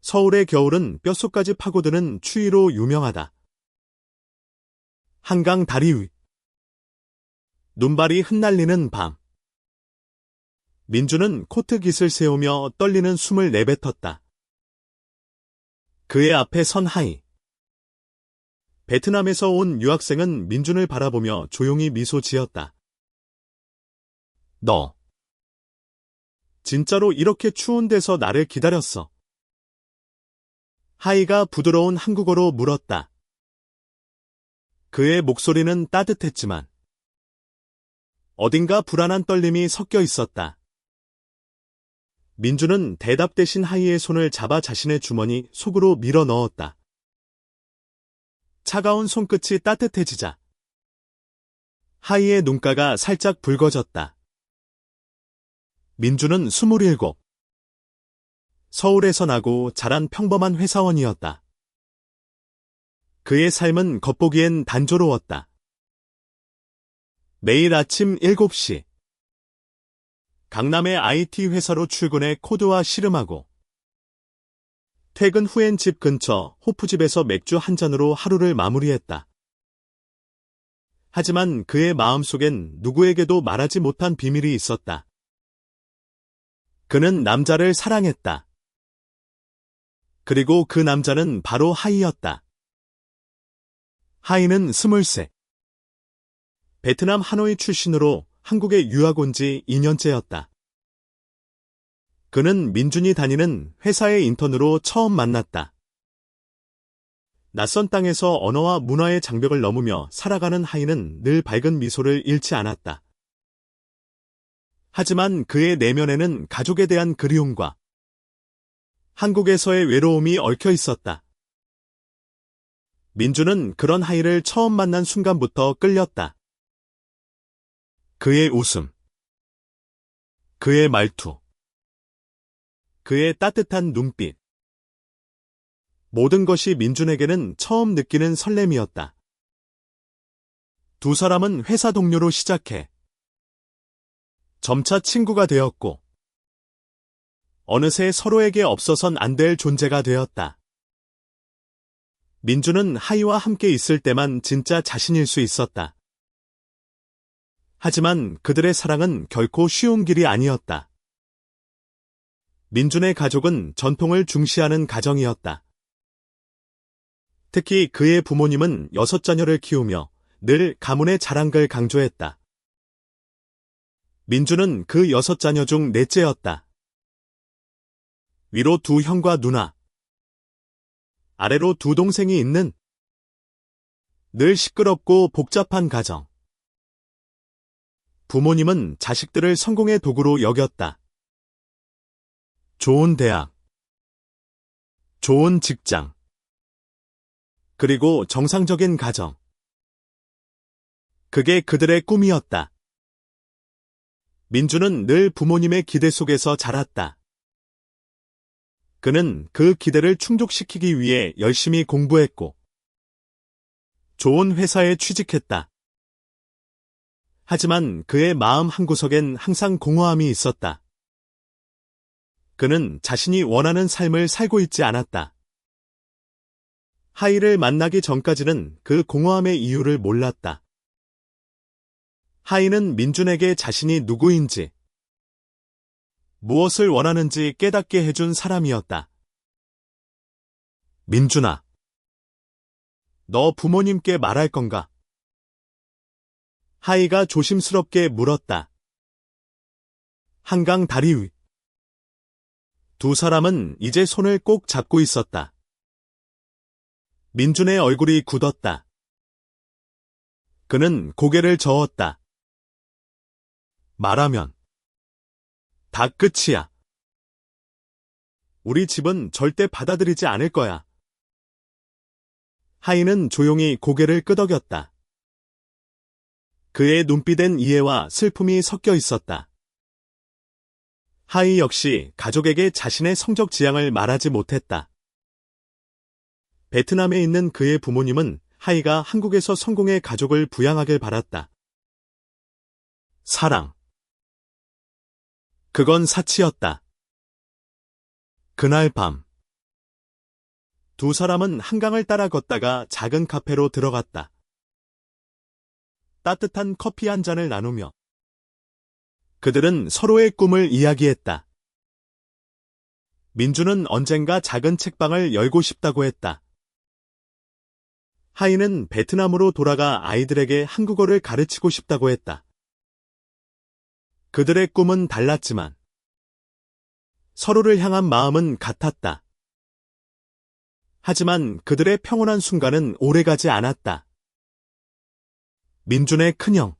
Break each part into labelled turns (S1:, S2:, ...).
S1: 서울의 겨울은 뼛속까지 파고드는 추위로 유명하다. 한강 다리 위. 눈발이 흩날리는 밤. 민주는 코트깃을 세우며 떨리는 숨을 내뱉었다. 그의 앞에 선 하이. 베트남에서 온 유학생은 민준을 바라보며 조용히 미소 지었다. 너 진짜로 이렇게 추운 데서 나를 기다렸어? 하이가 부드러운 한국어로 물었다. 그의 목소리는 따뜻했지만 어딘가 불안한 떨림이 섞여 있었다. 민주는 대답 대신 하이의 손을 잡아 자신의 주머니 속으로 밀어 넣었다. 차가운 손끝이 따뜻해지자 하이의 눈가가 살짝 붉어졌다. 민주는 27. 서울에서 나고 자란 평범한 회사원이었다. 그의 삶은 겉보기엔 단조로웠다. 매일 아침 7시 강남의 IT 회사로 출근해 코드와 씨름하고 퇴근 후엔 집 근처 호프집에서 맥주 한 잔으로 하루를 마무리했다. 하지만 그의 마음속엔 누구에게도 말하지 못한 비밀이 있었다. 그는 남자를 사랑했다. 그리고 그 남자는 바로 하이였다. 하이는 23. 베트남 하노이 출신으로 한국에 유학 온 지 2년째였다. 그는 민준이 다니는 회사의 인턴으로 처음 만났다. 낯선 땅에서 언어와 문화의 장벽을 넘으며 살아가는 하이는 늘 밝은 미소를 잃지 않았다. 하지만 그의 내면에는 가족에 대한 그리움과 한국에서의 외로움이 얽혀 있었다. 민주는 그런 하이를 처음 만난 순간부터 끌렸다. 그의 웃음, 그의 말투, 그의 따뜻한 눈빛. 모든 것이 민준에게는 처음 느끼는 설렘이었다. 두 사람은 회사 동료로 시작해 점차 친구가 되었고 어느새 서로에게 없어선 안 될 존재가 되었다. 민준은 하이와 함께 있을 때만 진짜 자신일 수 있었다. 하지만 그들의 사랑은 결코 쉬운 길이 아니었다. 민준의 가족은 전통을 중시하는 가정이었다. 특히 그의 부모님은 6자녀를 키우며 늘 가문의 자랑을 강조했다. 민준은 그 6자녀 중 넷째였다. 위로 2 형과 누나, 아래로 2 동생이 있는 늘 시끄럽고 복잡한 가정. 부모님은 자식들을 성공의 도구로 여겼다. 좋은 대학, 좋은 직장, 그리고 정상적인 가정. 그게 그들의 꿈이었다. 민주는 늘 부모님의 기대 속에서 자랐다. 그는 그 기대를 충족시키기 위해 열심히 공부했고 좋은 회사에 취직했다. 하지만 그의 마음 한구석엔 항상 공허함이 있었다. 그는 자신이 원하는 삶을 살고 있지 않았다. 하이를 만나기 전까지는 그 공허함의 이유를 몰랐다. 하이는 민준에게 자신이 누구인지, 무엇을 원하는지 깨닫게 해준 사람이었다. 민준아, 너 부모님께 말할 건가? 하이가 조심스럽게 물었다. 한강 다리 위. 두 사람은 이제 손을 꼭 잡고 있었다. 민준의 얼굴이 굳었다. 그는 고개를 저었다. 말하면 다 끝이야. 우리 집은 절대 받아들이지 않을 거야. 하이는 조용히 고개를 끄덕였다. 그의 눈빛엔 이해와 슬픔이 섞여 있었다. 하이 역시 가족에게 자신의 성적 지향을 말하지 못했다. 베트남에 있는 그의 부모님은 하이가 한국에서 성공해 가족을 부양하길 바랐다. 사랑. 그건 사치였다. 그날 밤 두 사람은 한강을 따라 걷다가 작은 카페로 들어갔다. 따뜻한 커피 한 잔을 나누며 그들은 서로의 꿈을 이야기했다. 민주는 언젠가 작은 책방을 열고 싶다고 했다. 하이는 베트남으로 돌아가 아이들에게 한국어를 가르치고 싶다고 했다. 그들의 꿈은 달랐지만 서로를 향한 마음은 같았다. 하지만 그들의 평온한 순간은 오래가지 않았다. 민준의 큰형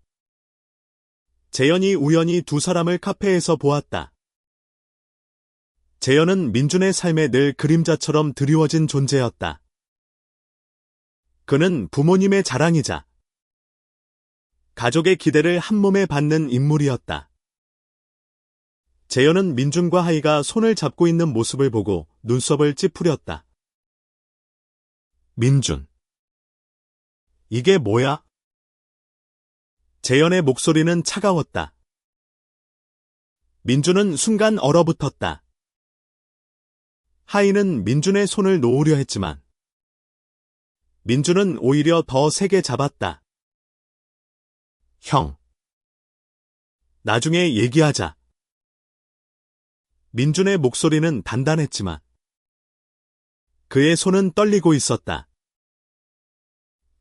S1: 재현이 우연히 두 사람을 카페에서 보았다. 재현은 민준의 삶에 늘 그림자처럼 드리워진 존재였다. 그는 부모님의 자랑이자 가족의 기대를 한몸에 받는 인물이었다. 재현은 민준과 하이가 손을 잡고 있는 모습을 보고 눈썹을 찌푸렸다. 민준. 이게 뭐야? 재현의 목소리는 차가웠다. 민준은 순간 얼어붙었다. 하이는 민준의 손을 놓으려 했지만 민준은 오히려 더 세게 잡았다. 형. 나중에 얘기하자. 민준의 목소리는 단단했지만 그의 손은 떨리고 있었다.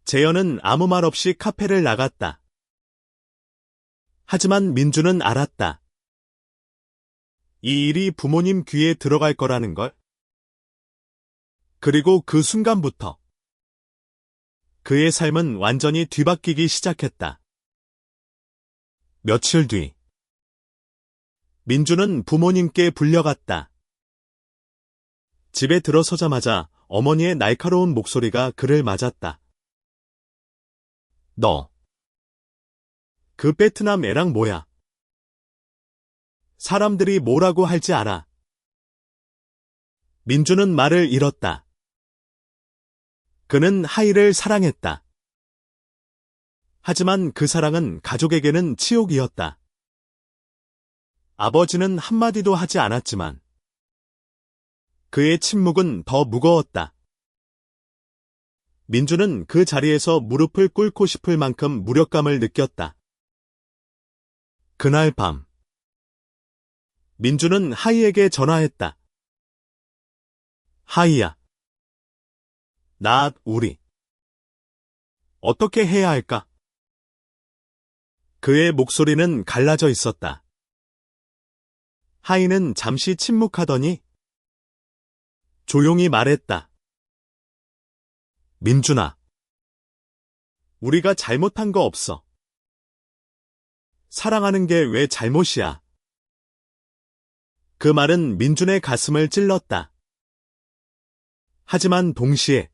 S1: 재현은 아무 말 없이 카페를 나갔다. 하지만 민준은 알았다. 이 일이 부모님 귀에 들어갈 거라는 걸. 그리고 그 순간부터 그의 삶은 완전히 뒤바뀌기 시작했다. 며칠 뒤 민준은 부모님께 불려갔다. 집에 들어서자마자 어머니의 날카로운 목소리가 그를 맞았다. 너, 그 베트남 애랑 뭐야? 사람들이 뭐라고 할지 알아. 민준은 말을 잃었다. 그는 하이를 사랑했다. 하지만 그 사랑은 가족에게는 치욕이었다. 아버지는 한마디도 하지 않았지만 그의 침묵은 더 무거웠다. 민준은 그 자리에서 무릎을 꿇고 싶을 만큼 무력감을 느꼈다. 그날 밤 민준은 하이에게 전화했다. 하이야. 우리 어떻게 해야 할까? 그의 목소리는 갈라져 있었다. 하이는 잠시 침묵하더니 조용히 말했다. 민준아, 우리가 잘못한 거 없어. 사랑하는 게 왜 잘못이야? 그 말은 민준의 가슴을 찔렀다. 하지만 동시에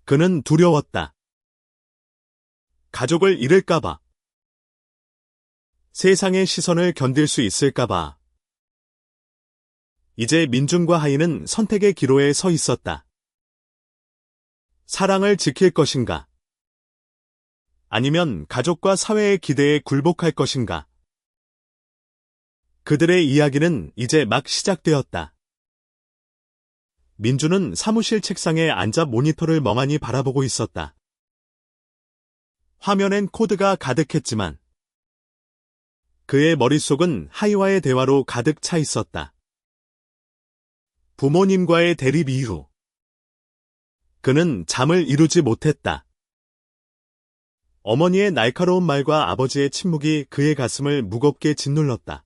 S1: 그는 두려웠다. 가족을 잃을까봐. 세상의 시선을 견딜 수 있을까봐. 이제 민준과 하이는 선택의 기로에 서 있었다. 사랑을 지킬 것인가? 아니면 가족과 사회의 기대에 굴복할 것인가? 그들의 이야기는 이제 막 시작되었다. 민준은 사무실 책상에 앉아 모니터를 멍하니 바라보고 있었다. 화면엔 코드가 가득했지만 그의 머릿속은 하이와의 대화로 가득 차 있었다. 부모님과의 대립 이후 그는 잠을 이루지 못했다. 어머니의 날카로운 말과 아버지의 침묵이 그의 가슴을 무겁게 짓눌렀다.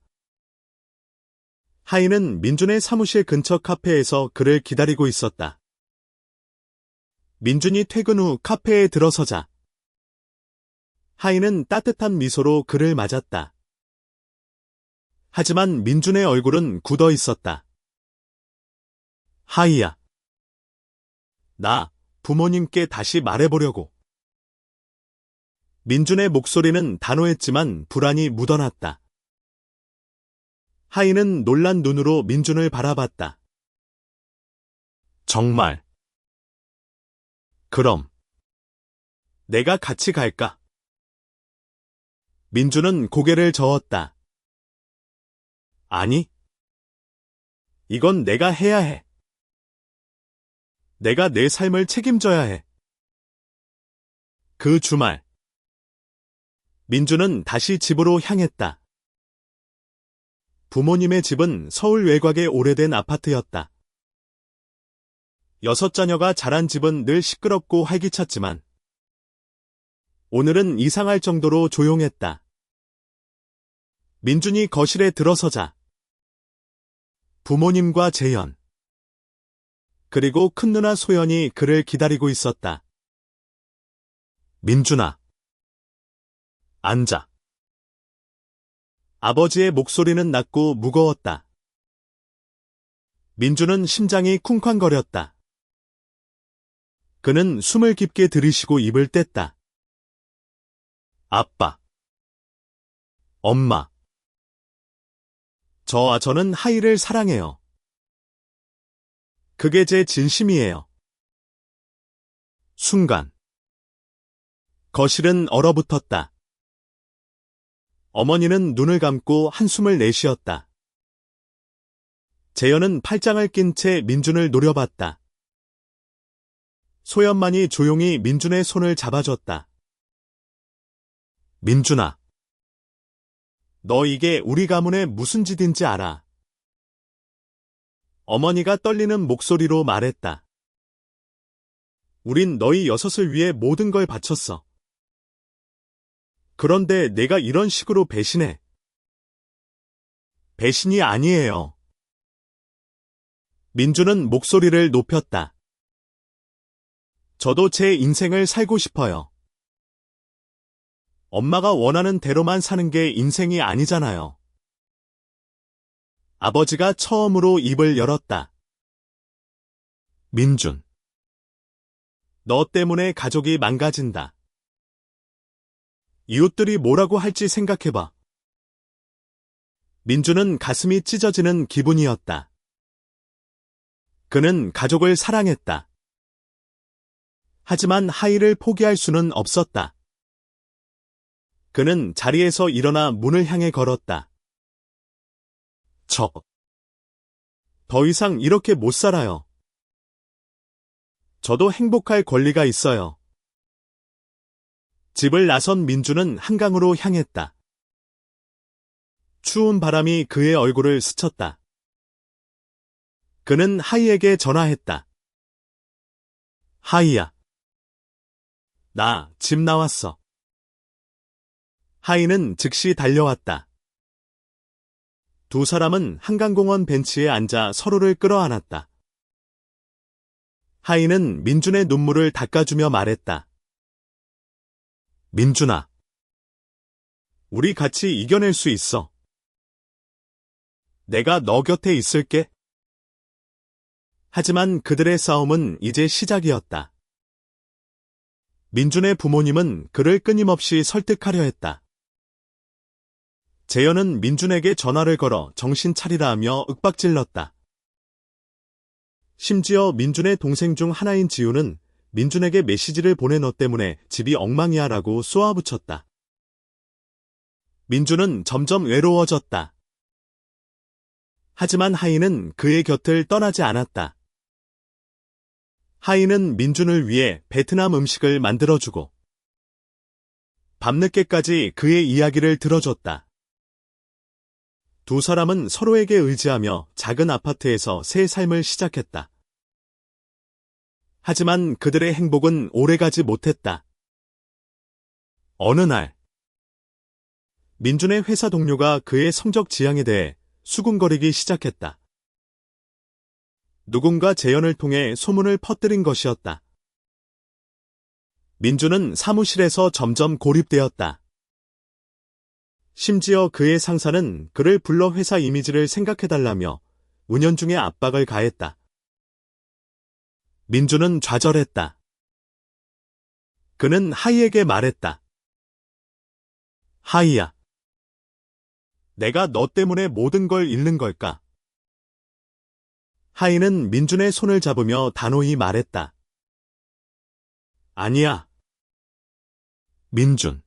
S1: 하이는 민준의 사무실 근처 카페에서 그를 기다리고 있었다. 민준이 퇴근 후 카페에 들어서자 하이는 따뜻한 미소로 그를 맞았다. 하지만 민준의 얼굴은 굳어 있었다. 하이야. 나 부모님께 다시 말해보려고. 민준의 목소리는 단호했지만 불안이 묻어났다. 하이는 놀란 눈으로 민준을 바라봤다. 정말. 그럼 내가 같이 갈까? 민준은 고개를 저었다. 아니. 이건 내가 해야 해. 내가 내 삶을 책임져야 해. 그 주말, 민주는 다시 집으로 향했다. 부모님의 집은 서울 외곽의 오래된 아파트였다. 6자녀가 자란 집은 늘 시끄럽고 활기찼지만 오늘은 이상할 정도로 조용했다. 민준이 거실에 들어서자 부모님과 재현, 그리고 큰누나 소연이 그를 기다리고 있었다. 민준아, 앉아. 아버지의 목소리는 낮고 무거웠다. 민준은 심장이 쿵쾅거렸다. 그는 숨을 깊게 들이쉬고 입을 뗐다. 아빠. 엄마. 저는 하이를 사랑해요. 그게 제 진심이에요. 순간. 거실은 얼어붙었다. 어머니는 눈을 감고 한숨을 내쉬었다. 재현은 팔짱을 낀 채 민준을 노려봤다. 소연만이 조용히 민준의 손을 잡아줬다. 민준아, 너 이게 우리 가문의 무슨 짓인지 알아? 어머니가 떨리는 목소리로 말했다. 우린 너희 6을 위해 모든 걸 바쳤어. 그런데 내가 이런 식으로 배신해. 배신이 아니에요. 민준은 목소리를 높였다. 저도 제 인생을 살고 싶어요. 엄마가 원하는 대로만 사는 게 인생이 아니잖아요. 아버지가 처음으로 입을 열었다. 민준. 너 때문에 가족이 망가진다. 이웃들이 뭐라고 할지 생각해봐. 민준은 가슴이 찢어지는 기분이었다. 그는 가족을 사랑했다. 하지만 하이를 포기할 수는 없었다. 그는 자리에서 일어나 문을 향해 걸었다. 더 이상 이렇게 못 살아요. 저도 행복할 권리가 있어요. 집을 나선 민준은 한강으로 향했다. 추운 바람이 그의 얼굴을 스쳤다. 그는 하이에게 전화했다. 하이야. 나 집 나왔어. 하이는 즉시 달려왔다. 두 사람은 한강공원 벤치에 앉아 서로를 끌어안았다. 하이는 민준의 눈물을 닦아주며 말했다. 민준아, 우리 같이 이겨낼 수 있어. 내가 너 곁에 있을게. 하지만 그들의 싸움은 이제 시작이었다. 민준의 부모님은 그를 끊임없이 설득하려 했다. 재현은 민준에게 전화를 걸어 정신 차리라 하며 윽박질렀다. 심지어 민준의 동생 중 하나인 지우는 민준에게 메시지를 보내 너 때문에 집이 엉망이야 라고 쏘아붙였다. 민준은 점점 외로워졌다. 하지만 하이는 그의 곁을 떠나지 않았다. 하이는 민준을 위해 베트남 음식을 만들어주고 밤늦게까지 그의 이야기를 들어줬다. 두 사람은 서로에게 의지하며 작은 아파트에서 새 삶을 시작했다. 하지만 그들의 행복은 오래가지 못했다. 어느 날, 민준의 회사 동료가 그의 성적 지향에 대해 수군거리기 시작했다. 누군가 재현을 통해 소문을 퍼뜨린 것이었다. 민준은 사무실에서 점점 고립되었다. 심지어 그의 상사는 그를 불러 회사 이미지를 생각해달라며 은연중에 압박을 가했다. 민준은 좌절했다. 그는 하이에게 말했다. 하이야. 내가 너 때문에 모든 걸 잃는 걸까? 하이는 민준의 손을 잡으며 단호히 말했다. 아니야. 민준.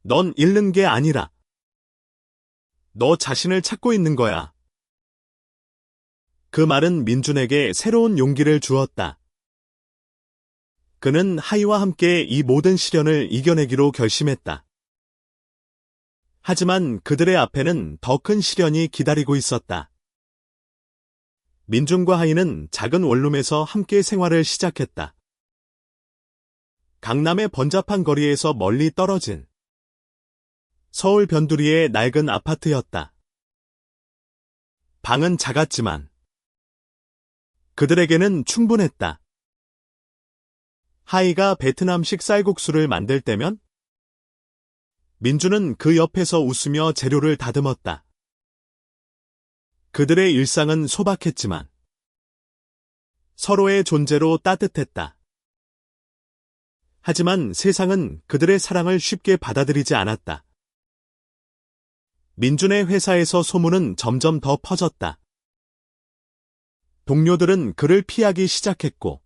S1: 넌 잃는 게 아니라 너 자신을 찾고 있는 거야. 그 말은 민준에게 새로운 용기를 주었다. 그는 하이와 함께 이 모든 시련을 이겨내기로 결심했다. 하지만 그들의 앞에는 더 큰 시련이 기다리고 있었다. 민준과 하이는 작은 원룸에서 함께 생활을 시작했다. 강남의 번잡한 거리에서 멀리 떨어진 서울 변두리의 낡은 아파트였다. 방은 작았지만 그들에게는 충분했다. 하이가 베트남식 쌀국수를 만들 때면 민주는 그 옆에서 웃으며 재료를 다듬었다. 그들의 일상은 소박했지만 서로의 존재로 따뜻했다. 하지만 세상은 그들의 사랑을 쉽게 받아들이지 않았다. 민준의 회사에서 소문은 점점 더 퍼졌다. 동료들은 그를 피하기 시작했고,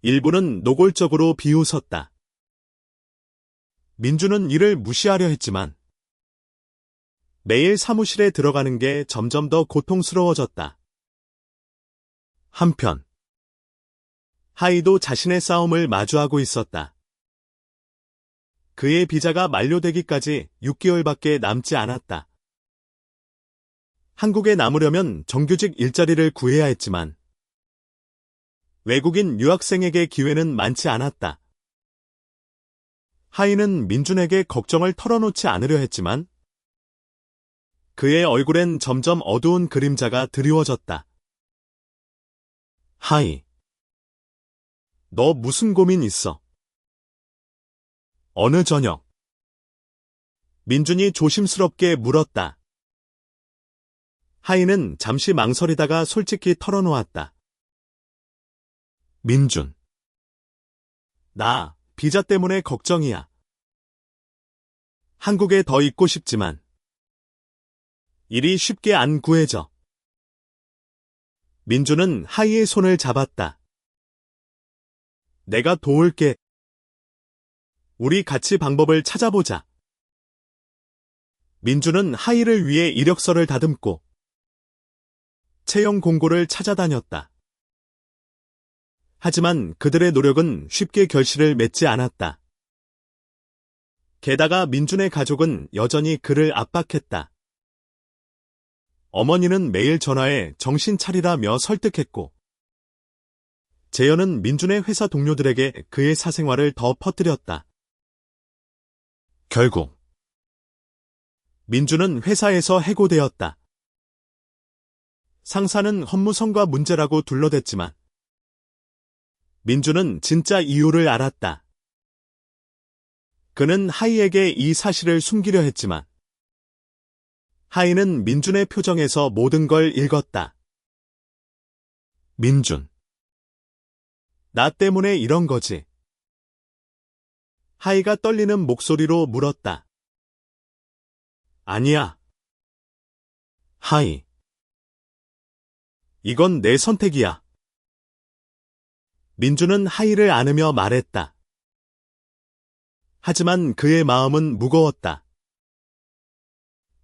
S1: 일부는 노골적으로 비웃었다. 민준은 이를 무시하려 했지만, 매일 사무실에 들어가는 게 점점 더 고통스러워졌다. 한편, 하이도 자신의 싸움을 마주하고 있었다. 그의 비자가 만료되기까지 6개월밖에 남지 않았다. 한국에 남으려면 정규직 일자리를 구해야 했지만 외국인 유학생에게 기회는 많지 않았다. 하이는 민준에게 걱정을 털어놓지 않으려 했지만 그의 얼굴엔 점점 어두운 그림자가 드리워졌다. 하이, 너 무슨 고민 있어? 어느 저녁, 민준이 조심스럽게 물었다. 하이는 잠시 망설이다가 솔직히 털어놓았다. 민준, 나 비자 때문에 걱정이야. 한국에 더 있고 싶지만 일이 쉽게 안 구해져. 민준은 하이의 손을 잡았다. 내가 도울게. 우리 같이 방법을 찾아보자. 민준은 하이를 위해 이력서를 다듬고 채용 공고를 찾아다녔다. 하지만 그들의 노력은 쉽게 결실을 맺지 않았다. 게다가 민준의 가족은 여전히 그를 압박했다. 어머니는 매일 전화해 정신 차리라며 설득했고, 재현은 민준의 회사 동료들에게 그의 사생활을 더 퍼뜨렸다. 결국 민준은 회사에서 해고되었다. 상사는 업무성과 문제라고 둘러댔지만 민준은 진짜 이유를 알았다. 그는 하이에게 이 사실을 숨기려 했지만 하이는 민준의 표정에서 모든 걸 읽었다. 민준, 나 때문에 이런 거지? 하이가 떨리는 목소리로 물었다. 아니야. 하이, 이건 내 선택이야. 민준은 하이를 안으며 말했다. 하지만 그의 마음은 무거웠다.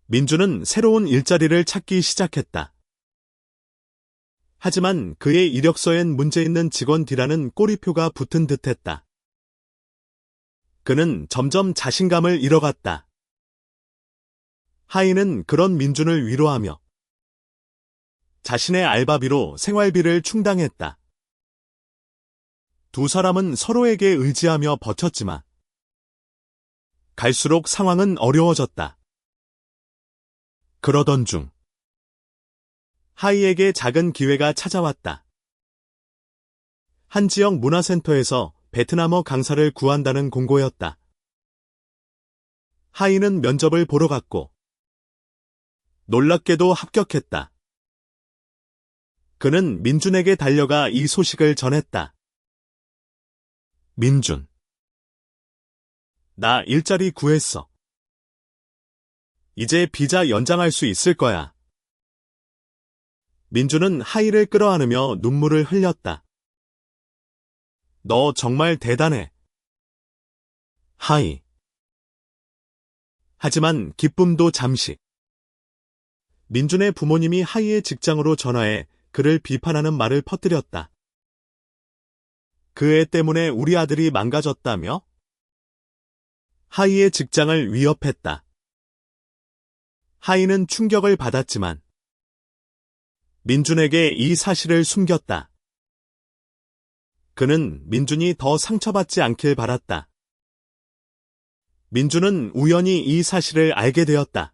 S1: 민준은 새로운 일자리를 찾기 시작했다. 하지만 그의 이력서엔 문제 있는 직원 D라는 꼬리표가 붙은 듯했다. 그는 점점 자신감을 잃어갔다. 하이는 그런 민준을 위로하며 자신의 알바비로 생활비를 충당했다. 두 사람은 서로에게 의지하며 버텼지만 갈수록 상황은 어려워졌다. 그러던 중 하이에게 작은 기회가 찾아왔다. 한 지역 문화센터에서 베트남어 강사를 구한다는 공고였다. 하이는 면접을 보러 갔고 놀랍게도 합격했다. 그는 민준에게 달려가 이 소식을 전했다. 민준, 나 일자리 구했어. 이제 비자 연장할 수 있을 거야. 민준은 하이를 끌어안으며 눈물을 흘렸다. 너 정말 대단해. 하이. 하지만 기쁨도 잠시. 민준의 부모님이 하이의 직장으로 전화해 그를 비판하는 말을 퍼뜨렸다. 그 애 때문에 우리 아들이 망가졌다며? 하이의 직장을 위협했다. 하이는 충격을 받았지만 민준에게 이 사실을 숨겼다. 그는 민준이 더 상처받지 않길 바랐다. 민준은 우연히 이 사실을 알게 되었다.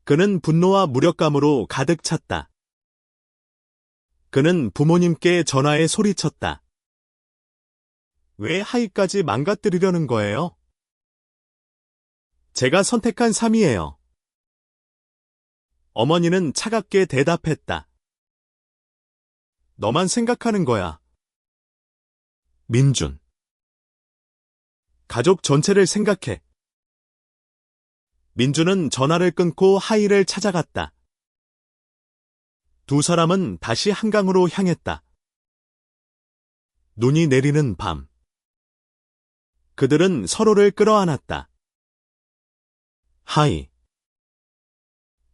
S1: 그는 분노와 무력감으로 가득 찼다. 그는 부모님께 전화해 소리쳤다. 왜 하이까지 망가뜨리려는 거예요? 제가 선택한 삶이에요. 어머니는 차갑게 대답했다. 너만 생각하는 거야. 민준. 가족 전체를 생각해. 민준은 전화를 끊고 하이를 찾아갔다. 두 사람은 다시 한강으로 향했다. 눈이 내리는 밤. 그들은 서로를 끌어안았다. 하이.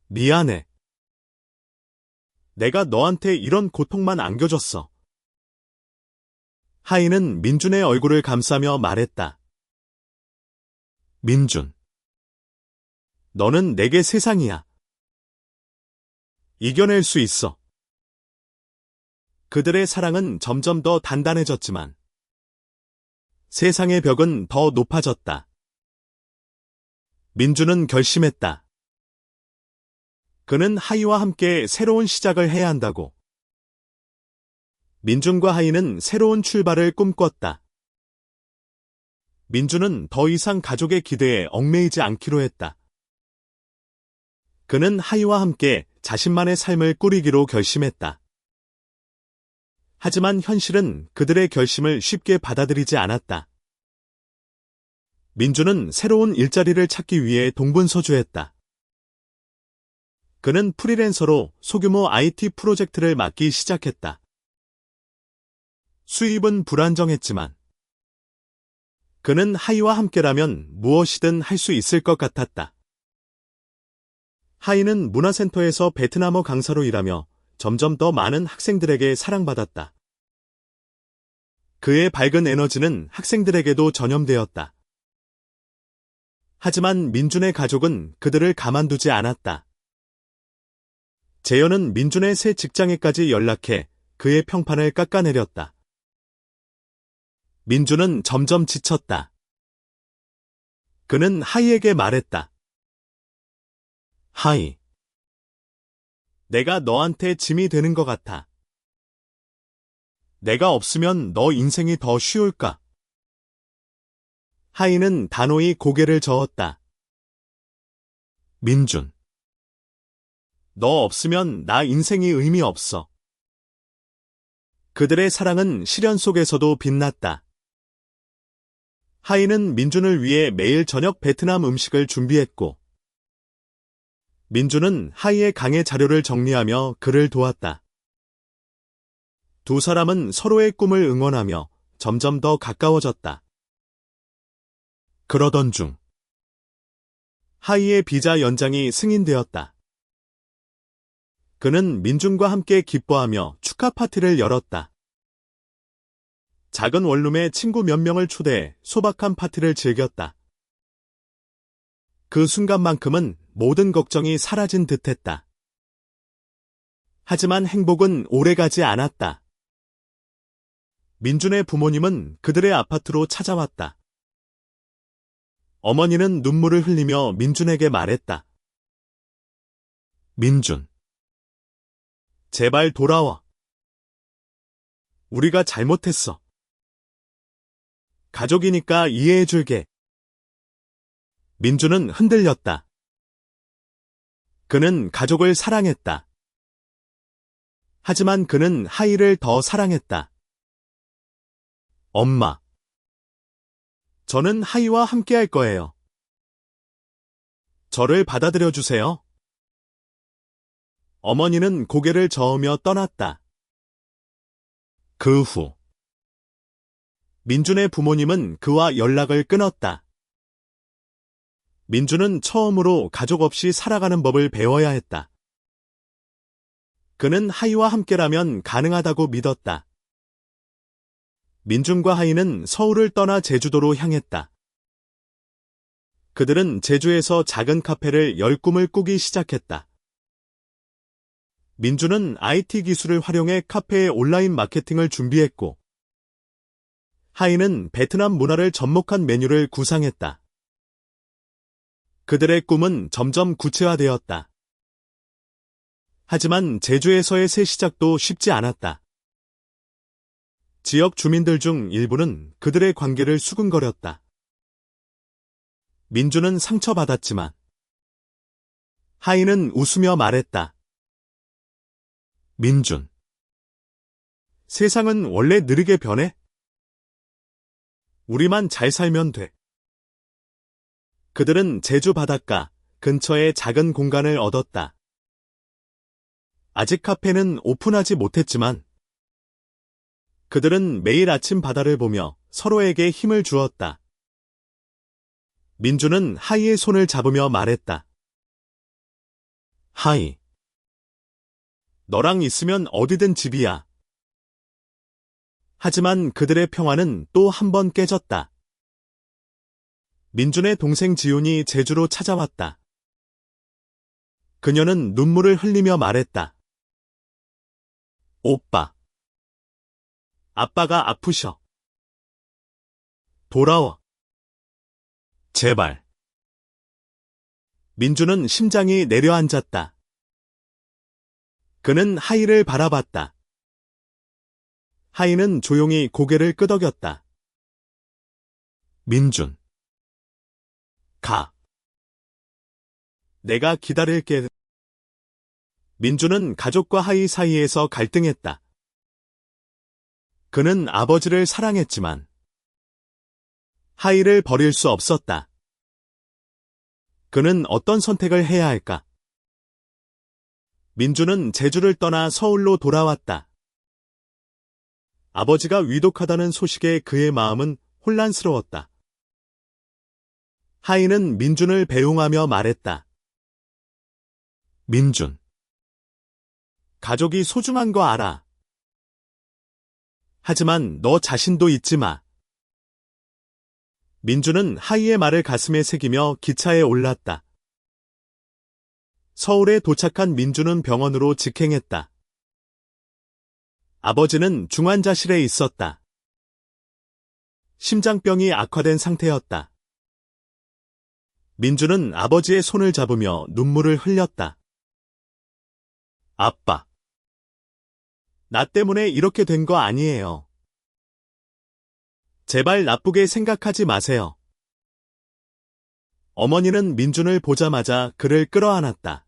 S1: 미안해. 내가 너한테 이런 고통만 안겨줬어. 하이는 민준의 얼굴을 감싸며 말했다. 민준. 너는 내게 세상이야. 이겨낼 수 있어. 그들의 사랑은 점점 더 단단해졌지만 세상의 벽은 더 높아졌다. 민준은 결심했다. 그는 하이와 함께 새로운 시작을 해야 한다고. 민준과 하이는 새로운 출발을 꿈꿨다. 민준은 더 이상 가족의 기대에 얽매이지 않기로 했다. 그는 하이와 함께 자신만의 삶을 꾸리기로 결심했다. 하지만 현실은 그들의 결심을 쉽게 받아들이지 않았다. 민준은 새로운 일자리를 찾기 위해 동분서주했다. 그는 프리랜서로 소규모 IT 프로젝트를 맡기 시작했다. 수입은 불안정했지만 그는 하이와 함께라면 무엇이든 할 수 있을 것 같았다. 하이는 문화센터에서 베트남어 강사로 일하며 점점 더 많은 학생들에게 사랑받았다. 그의 밝은 에너지는 학생들에게도 전염되었다. 하지만 민준의 가족은 그들을 가만두지 않았다. 재현은 민준의 새 직장에까지 연락해 그의 평판을 깎아내렸다. 민준은 점점 지쳤다. 그는 하이에게 말했다. 하이. 내가 너한테 짐이 되는 것 같아. 내가 없으면 너 인생이 더 쉬울까? 하이는 단호히 고개를 저었다. 민준. 너 없으면 나 인생이 의미 없어. 그들의 사랑은 시련 속에서도 빛났다. 하이는 민준을 위해 매일 저녁 베트남 음식을 준비했고, 민준은 하이의 강의 자료를 정리하며 그를 도왔다. 두 사람은 서로의 꿈을 응원하며 점점 더 가까워졌다. 그러던 중, 하이의 비자 연장이 승인되었다. 그는 민준과 함께 기뻐하며 축하 파티를 열었다. 작은 원룸에 친구 몇 명을 초대해 소박한 파티를 즐겼다. 그 순간만큼은 모든 걱정이 사라진 듯했다. 하지만 행복은 오래가지 않았다. 민준의 부모님은 그들의 아파트로 찾아왔다. 어머니는 눈물을 흘리며 민준에게 말했다. 민준. 제발 돌아와. 우리가 잘못했어. 가족이니까 이해해줄게. 민준은 흔들렸다. 그는 가족을 사랑했다. 하지만 그는 하이를 더 사랑했다. 엄마. 저는 하이와 함께할 거예요. 저를 받아들여 주세요. 어머니는 고개를 저으며 떠났다. 그 후, 민준의 부모님은 그와 연락을 끊었다. 민주는 처음으로 가족 없이 살아가는 법을 배워야 했다. 그는 하이와 함께라면 가능하다고 믿었다. 민준과 하이는 서울을 떠나 제주도로 향했다. 그들은 제주에서 작은 카페를 열 꿈을 꾸기 시작했다. 민준은 IT 기술을 활용해 카페의 온라인 마케팅을 준비했고, 하이는 베트남 문화를 접목한 메뉴를 구상했다. 그들의 꿈은 점점 구체화되었다. 하지만 제주에서의 새 시작도 쉽지 않았다. 지역 주민들 중 일부는 그들의 관계를 수근거렸다. 민준은 상처받았지만 하이는 웃으며 말했다. 민준, 세상은 원래 느리게 변해? 우리만 잘 살면 돼. 그들은 제주 바닷가 근처의 작은 공간을 얻었다. 아직 카페는 오픈하지 못했지만 그들은 매일 아침 바다를 보며 서로에게 힘을 주었다. 민주는 하이의 손을 잡으며 말했다. 하이, 너랑 있으면 어디든 집이야. 하지만 그들의 평화는 또 한 번 깨졌다. 민준의 동생 지훈이 제주로 찾아왔다. 그녀는 눈물을 흘리며 말했다. 오빠, 아빠가 아프셔. 돌아와. 제발. 민준은 심장이 내려앉았다. 그는 하이를 바라봤다. 하이는 조용히 고개를 끄덕였다. 민준. 가. 내가 기다릴게. 민준은 가족과 하이 사이에서 갈등했다. 그는 아버지를 사랑했지만 하이를 버릴 수 없었다. 그는 어떤 선택을 해야 할까? 민준은 제주를 떠나 서울로 돌아왔다. 아버지가 위독하다는 소식에 그의 마음은 혼란스러웠다. 하이는 민준을 배웅하며 말했다. 민준, 가족이 소중한 거 알아. 하지만 너 자신도 잊지 마. 민준은 하이의 말을 가슴에 새기며 기차에 올랐다. 서울에 도착한 민준은 병원으로 직행했다. 아버지는 중환자실에 있었다. 심장병이 악화된 상태였다. 민준은 아버지의 손을 잡으며 눈물을 흘렸다. 아빠, 나 때문에 이렇게 된 거 아니에요. 제발 나쁘게 생각하지 마세요. 어머니는 민준을 보자마자 그를 끌어안았다.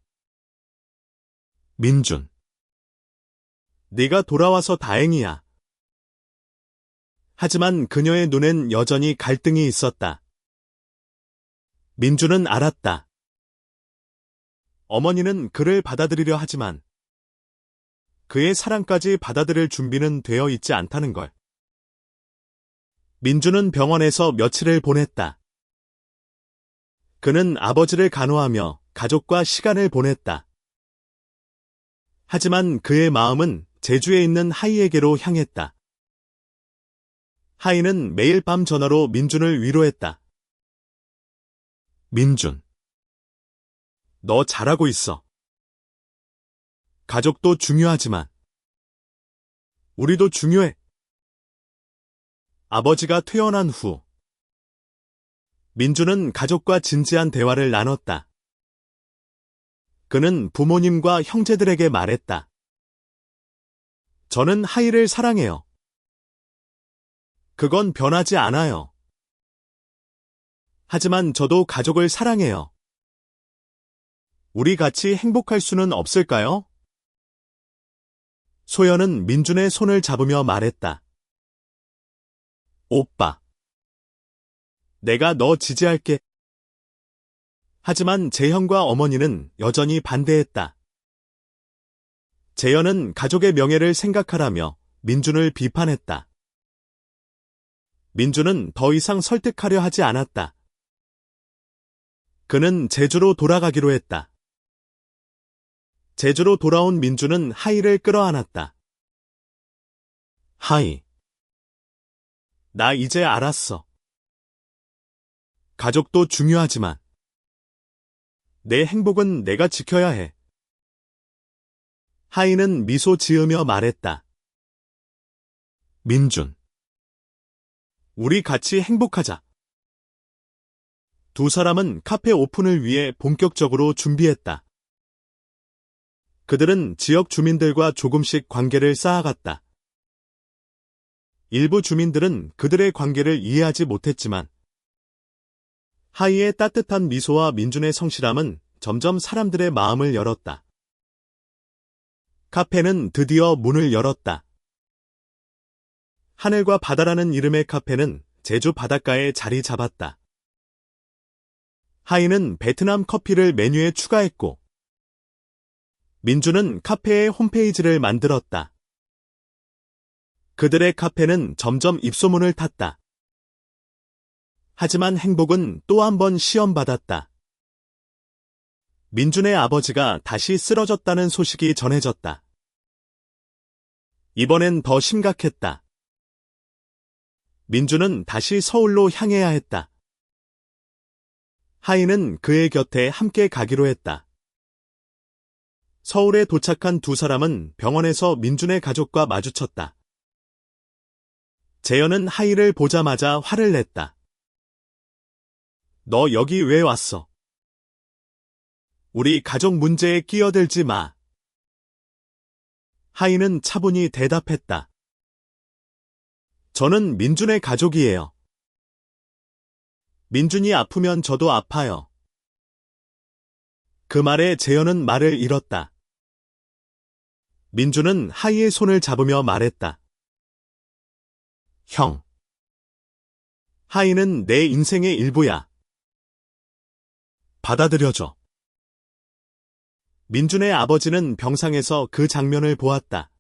S1: 민준, 네가 돌아와서 다행이야. 하지만 그녀의 눈엔 여전히 갈등이 있었다. 민준은 알았다. 어머니는 그를 받아들이려 하지만 그의 사랑까지 받아들일 준비는 되어 있지 않다는 걸. 민준은 병원에서 며칠을 보냈다. 그는 아버지를 간호하며 가족과 시간을 보냈다. 하지만 그의 마음은 제주에 있는 하이에게로 향했다. 하이는 매일 밤 전화로 민준을 위로했다. 민준, 너 잘하고 있어. 가족도 중요하지만 우리도 중요해. 아버지가 퇴원한 후 민준은 가족과 진지한 대화를 나눴다. 그는 부모님과 형제들에게 말했다. 저는 하이를 사랑해요. 그건 변하지 않아요. 하지만 저도 가족을 사랑해요. 우리 같이 행복할 수는 없을까요? 소연은 민준의 손을 잡으며 말했다. 오빠, 내가 너 지지할게. 하지만 재현과 어머니는 여전히 반대했다. 재현은 가족의 명예를 생각하라며 민준을 비판했다. 민준은 더 이상 설득하려 하지 않았다. 그는 제주로 돌아가기로 했다. 제주로 돌아온 민주는 하이를 끌어안았다. 하이. 나 이제 알았어. 가족도 중요하지만 내 행복은 내가 지켜야 해. 하이는 미소 지으며 말했다. 민준. 우리 같이 행복하자. 두 사람은 카페 오픈을 위해 본격적으로 준비했다. 그들은 지역 주민들과 조금씩 관계를 쌓아갔다. 일부 주민들은 그들의 관계를 이해하지 못했지만 하이의 따뜻한 미소와 민준의 성실함은 점점 사람들의 마음을 열었다. 카페는 드디어 문을 열었다. 하늘과 바다라는 이름의 카페는 제주 바닷가에 자리 잡았다. 하이는 베트남 커피를 메뉴에 추가했고 민주는 카페의 홈페이지를 만들었다. 그들의 카페는 점점 입소문을 탔다. 하지만 행복은 또 한 번 시험받았다. 민준의 아버지가 다시 쓰러졌다는 소식이 전해졌다. 이번엔 더 심각했다. 민준은 다시 서울로 향해야 했다. 하이는 그의 곁에 함께 가기로 했다. 서울에 도착한 두 사람은 병원에서 민준의 가족과 마주쳤다. 재현은 하이를 보자마자 화를 냈다. 너 여기 왜 왔어? 우리 가족 문제에 끼어들지 마. 하이는 차분히 대답했다. 저는 민준의 가족이에요. 민준이 아프면 저도 아파요. 그 말에 재현은 말을 잃었다. 민준은 하이의 손을 잡으며 말했다. 형. 하이는 내 인생의 일부야. 받아들여줘. 민준의 아버지는 병상에서 그 장면을 보았다.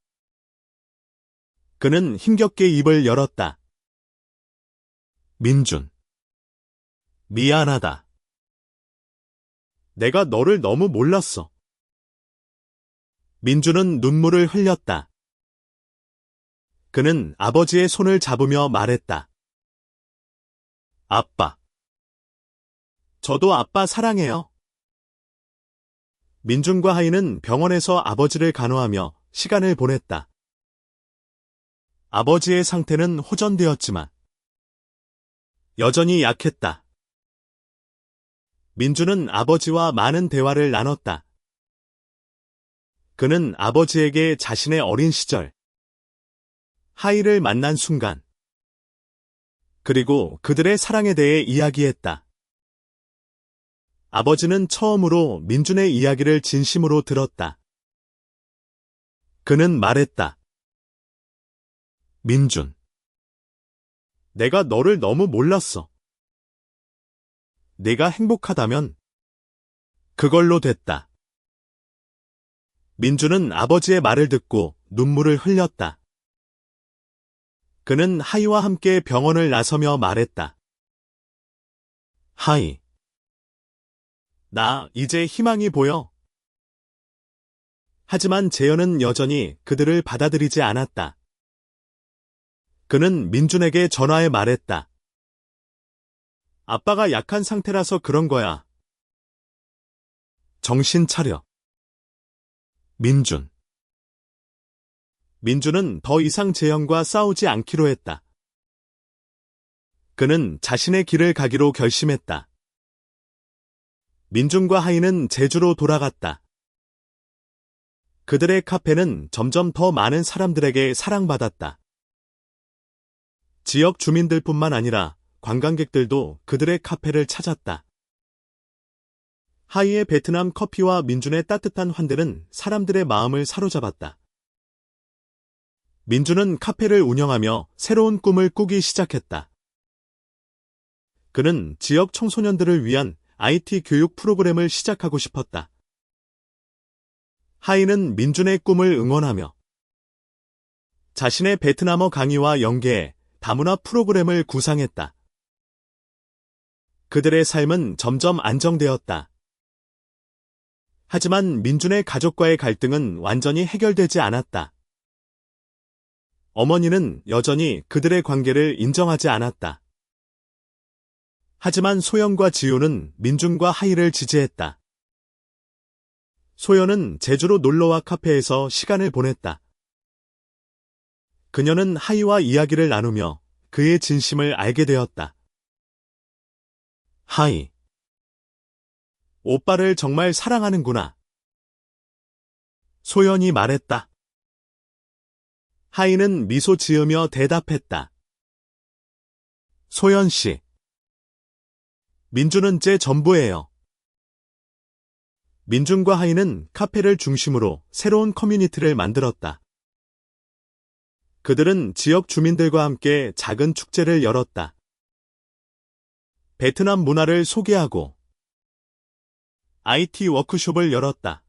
S1: 그는 힘겹게 입을 열었다. 민준. 미안하다. 내가 너를 너무 몰랐어. 민준은 눈물을 흘렸다. 그는 아버지의 손을 잡으며 말했다. 아빠. 저도 아빠 사랑해요. 민준과 하이는 병원에서 아버지를 간호하며 시간을 보냈다. 아버지의 상태는 호전되었지만 여전히 약했다. 민준은 아버지와 많은 대화를 나눴다. 그는 아버지에게 자신의 어린 시절, 하이를 만난 순간, 그리고 그들의 사랑에 대해 이야기했다. 아버지는 처음으로 민준의 이야기를 진심으로 들었다. 그는 말했다. 민준. 내가 너를 너무 몰랐어. 네가 행복하다면 그걸로 됐다. 민준은 아버지의 말을 듣고 눈물을 흘렸다. 그는 하이와 함께 병원을 나서며 말했다. 하이. 나 이제 희망이 보여. 하지만 재현은 여전히 그들을 받아들이지 않았다. 그는 민준에게 전화해 말했다. 아빠가 약한 상태라서 그런 거야. 정신 차려. 민준. 민준은 더 이상 재현과 싸우지 않기로 했다. 그는 자신의 길을 가기로 결심했다. 민준과 하이는 제주로 돌아갔다. 그들의 카페는 점점 더 많은 사람들에게 사랑받았다. 지역 주민들뿐만 아니라 관광객들도 그들의 카페를 찾았다. 하이의 베트남 커피와 민준의 따뜻한 환대는 사람들의 마음을 사로잡았다. 민준은 카페를 운영하며 새로운 꿈을 꾸기 시작했다. 그는 지역 청소년들을 위한 IT 교육 프로그램을 시작하고 싶었다. 하이는 민준의 꿈을 응원하며 자신의 베트남어 강의와 연계해 다문화 프로그램을 구상했다. 그들의 삶은 점점 안정되었다. 하지만 민준의 가족과의 갈등은 완전히 해결되지 않았다. 어머니는 여전히 그들의 관계를 인정하지 않았다. 하지만 소연과 지효는 민준과 하이를 지지했다. 소연은 제주로 놀러와 카페에서 시간을 보냈다. 그녀는 하이와 이야기를 나누며 그의 진심을 알게 되었다. 하이. 오빠를 정말 사랑하는구나. 소연이 말했다. 하이는 미소 지으며 대답했다. 소연 씨. 민준은 제 전부예요. 민준과 하이는 카페를 중심으로 새로운 커뮤니티를 만들었다. 그들은 지역 주민들과 함께 작은 축제를 열었다. 베트남 문화를 소개하고 IT 워크숍을 열었다.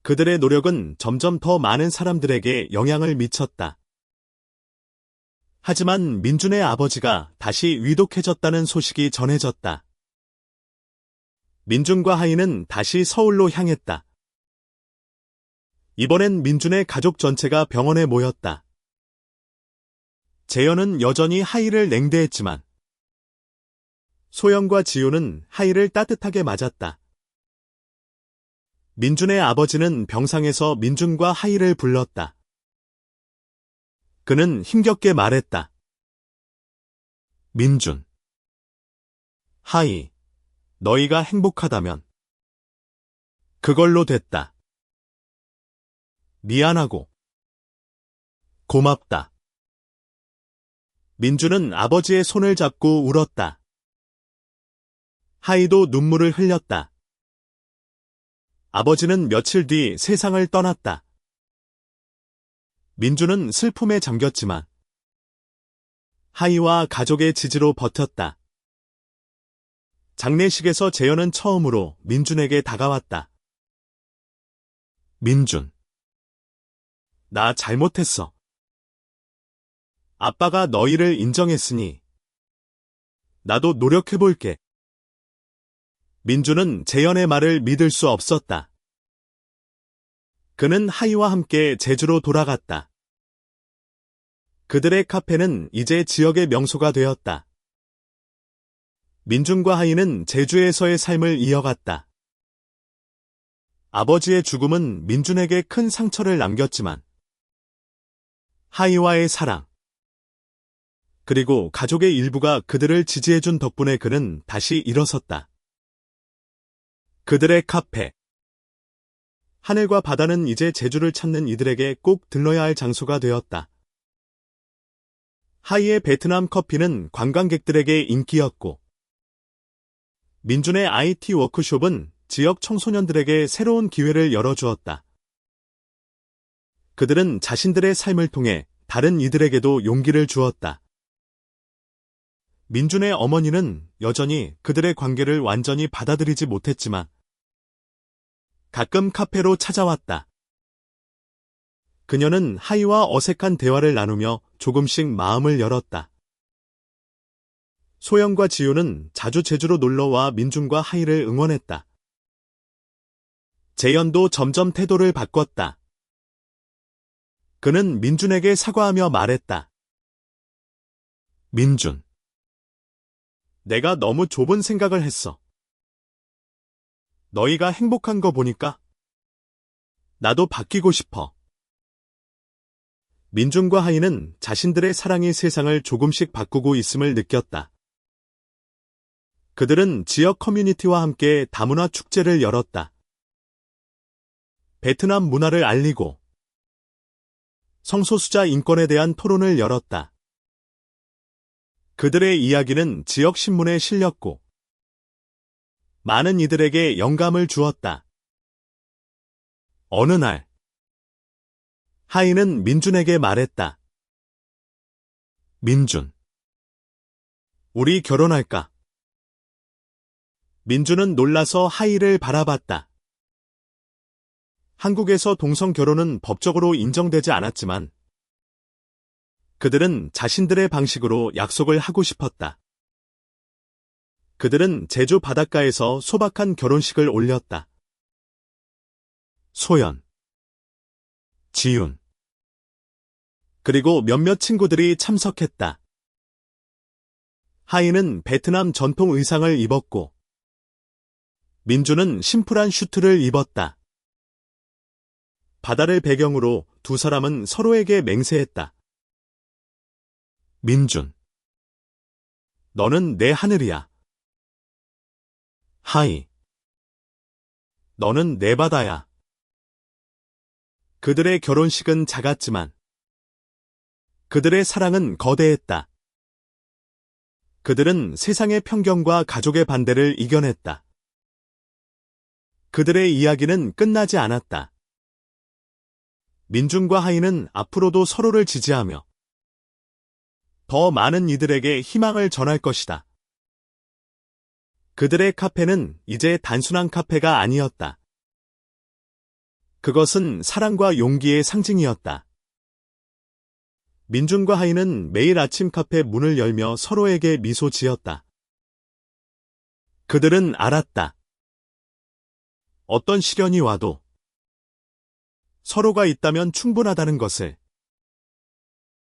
S1: 그들의 노력은 점점 더 많은 사람들에게 영향을 미쳤다. 하지만 민준의 아버지가 다시 위독해졌다는 소식이 전해졌다. 민준과 하이는 다시 서울로 향했다. 이번엔 민준의 가족 전체가 병원에 모였다. 재현은 여전히 하이를 냉대했지만 소영과 지효는 하이를 따뜻하게 맞았다. 민준의 아버지는 병상에서 민준과 하이를 불렀다. 그는 힘겹게 말했다. 민준, 하이, 너희가 행복하다면 그걸로 됐다. 미안하고 고맙다. 민준은 아버지의 손을 잡고 울었다. 하이도 눈물을 흘렸다. 아버지는 며칠 뒤 세상을 떠났다. 민준은 슬픔에 잠겼지만 하이와 가족의 지지로 버텼다. 장례식에서 재현은 처음으로 민준에게 다가왔다. 민준, 나 잘못했어. 아빠가 너희를 인정했으니 나도 노력해볼게. 민준은 재현의 말을 믿을 수 없었다. 그는 하이와 함께 제주로 돌아갔다. 그들의 카페는 이제 지역의 명소가 되었다. 민준과 하이는 제주에서의 삶을 이어갔다. 아버지의 죽음은 민준에게 큰 상처를 남겼지만 하이와의 사랑, 그리고 가족의 일부가 그들을 지지해준 덕분에 그는 다시 일어섰다. 그들의 카페. 하늘과 바다는 이제 제주를 찾는 이들에게 꼭 들러야 할 장소가 되었다. 하이의 베트남 커피는 관광객들에게 인기였고, 민준의 IT 워크숍은 지역 청소년들에게 새로운 기회를 열어주었다. 그들은 자신들의 삶을 통해 다른 이들에게도 용기를 주었다. 민준의 어머니는 여전히 그들의 관계를 완전히 받아들이지 못했지만 가끔 카페로 찾아왔다. 그녀는 하이와 어색한 대화를 나누며 조금씩 마음을 열었다. 소영과 지효는 자주 제주로 놀러와 민준과 하이를 응원했다. 재현도 점점 태도를 바꿨다. 그는 민준에게 사과하며 말했다. 민준, 내가 너무 좁은 생각을 했어. 너희가 행복한 거 보니까 나도 바뀌고 싶어. 민준과 하이는 자신들의 사랑이 세상을 조금씩 바꾸고 있음을 느꼈다. 그들은 지역 커뮤니티와 함께 다문화 축제를 열었다. 베트남 문화를 알리고 성소수자 인권에 대한 토론을 열었다. 그들의 이야기는 지역 신문에 실렸고 많은 이들에게 영감을 주었다. 어느 날 하이는 민준에게 말했다. 민준, 우리 결혼할까? 민준은 놀라서 하이를 바라봤다. 한국에서 동성 결혼은 법적으로 인정되지 않았지만 그들은 자신들의 방식으로 약속을 하고 싶었다. 그들은 제주 바닷가에서 소박한 결혼식을 올렸다. 소연, 지윤, 그리고 몇몇 친구들이 참석했다. 하이는 베트남 전통 의상을 입었고, 민주는 심플한 슈트를 입었다. 바다를 배경으로 두 사람은 서로에게 맹세했다. 민준, 너는 내 하늘이야. 하이, 너는 내 바다야. 그들의 결혼식은 작았지만 그들의 사랑은 거대했다. 그들은 세상의 편견과 가족의 반대를 이겨냈다. 그들의 이야기는 끝나지 않았다. 민준과 하이는 앞으로도 서로를 지지하며 더 많은 이들에게 희망을 전할 것이다. 그들의 카페는 이제 단순한 카페가 아니었다. 그것은 사랑과 용기의 상징이었다. 민준과 하이는 매일 아침 카페 문을 열며 서로에게 미소 지었다. 그들은 알았다. 어떤 시련이 와도 서로가 있다면 충분하다는 것을.